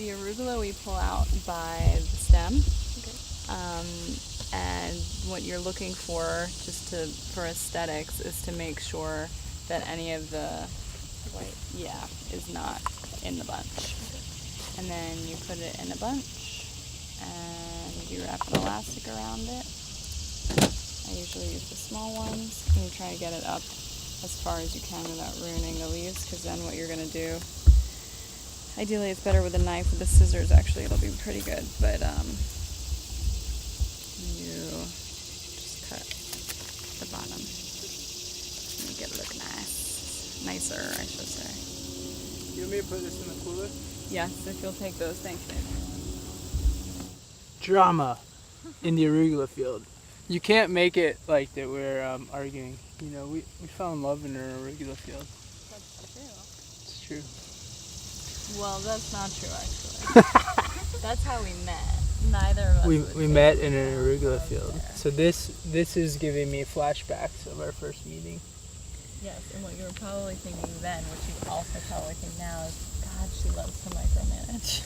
The arugula we pull out by the stem. And what you're looking for, for aesthetics, is to make sure that any of the white, is not in the bunch. And then you put it in a bunch, and you wrap an elastic around it. I usually use the small ones, and you try to get it up as far as you can without ruining the leaves, because then what you're going to do, ideally it's better with a knife. With the scissors, actually, it'll be pretty good, but you just cut the bottom, make it look nicer, I should say. You want me to put this in the cooler? Yes, if you'll take those, thanks, babe. Drama in the arugula field. You can't make it like that we're arguing. You know, we fell in love in an arugula field. That's true. It's true. Well, that's not true, actually. That's how we met. Neither of us. We met in an arugula field. So this is giving me flashbacks of our first meeting. Yes, and what you were probably thinking then, which you also probably think now, is, God, she loves to micromanage.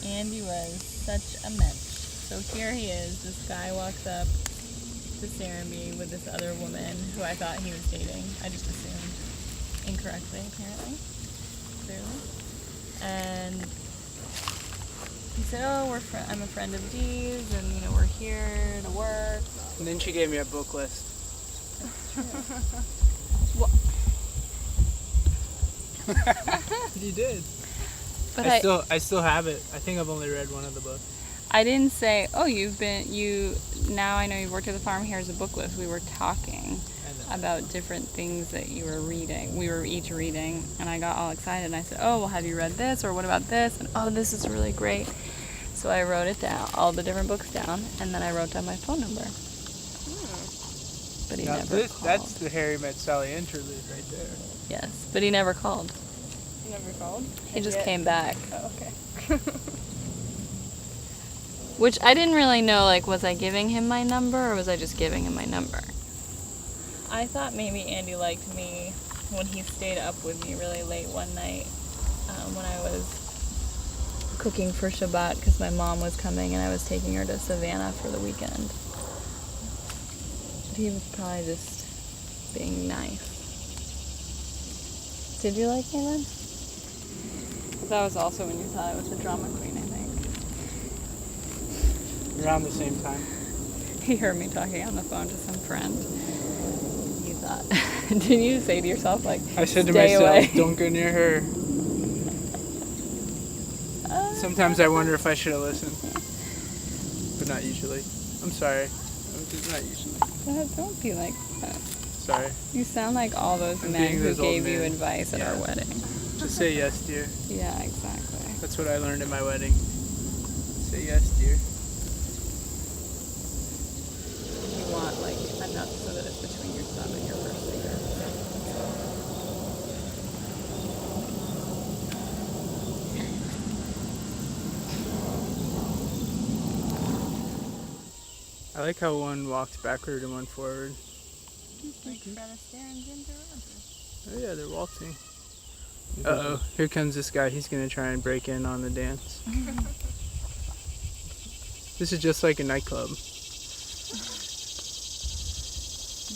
Andy was such a mensch. So here he is, this guy walks up to Serenbe with this other woman who I thought he was dating. I just assumed. Incorrectly, apparently. Clearly. And he said, oh, I'm a friend of Dee's, and, we're here to work. And then she gave me a book list. Well, You did. but I still have it. I think I've only read one of the books. I didn't say, oh, now I know you've worked at the farm, here's a book list. We were talking about different things that you were reading. We were each reading, and I got all excited, and I said, oh, well, have you read this, or what about this? And, oh, this is really great. So I wrote it down, all the different books down, and then I wrote down my phone number. But he never called. That's the Harry Met Sally interlude right there. Yes, but he never called. You never called? He just came back. Oh, okay. Which I didn't really know, was I giving him my number, or was I just giving him my number? I thought maybe Andy liked me when he stayed up with me really late one night when I was cooking for Shabbat, because my mom was coming and I was taking her to Savannah for the weekend. He was probably just being nice. Did you like me then? That was also when you thought I was a drama queen, I think. Around the same time. He heard me talking on the phone to some friend. You thought, didn't you say to yourself, I said to myself, away. Don't go near her. Sometimes I wonder if I should have listened. But not usually. I'm sorry. Not usually. Don't be like that. Sorry. You sound like all those men who gave you advice at our wedding. Just say yes, dear. Yeah, exactly. That's what I learned in my wedding. Say yes, dear. You want enough so that it's between your thumb and your first finger. I like how one walks backward and one forward. Like Fred Astaire and Ginger Rogers. Oh yeah, they're waltzing. Uh-oh, here comes this guy. He's going to try and break in on the dance. This is just like a nightclub. He's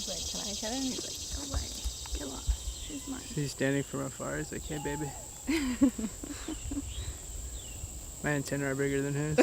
like, can I get in? He's like, go away. Get lost. She's mine. He's standing from afar. He's like, hey, baby. My antennae are bigger than his.